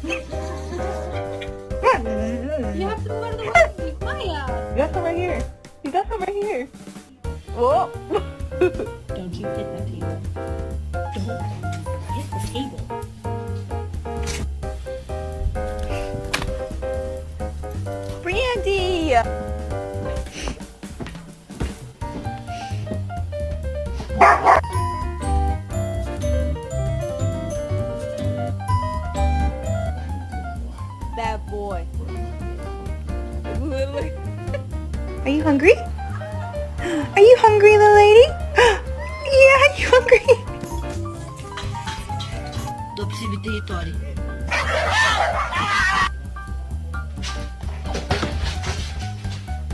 You have to move out of the way, Maya. You got some right here. You got some right here. Whoa. Don't you hit that table. Don't hit the table. Brandy. That boy. Literally. Are you hungry? Are you hungry, little lady? Yeah, are you hungry? Dopo si vede i tori.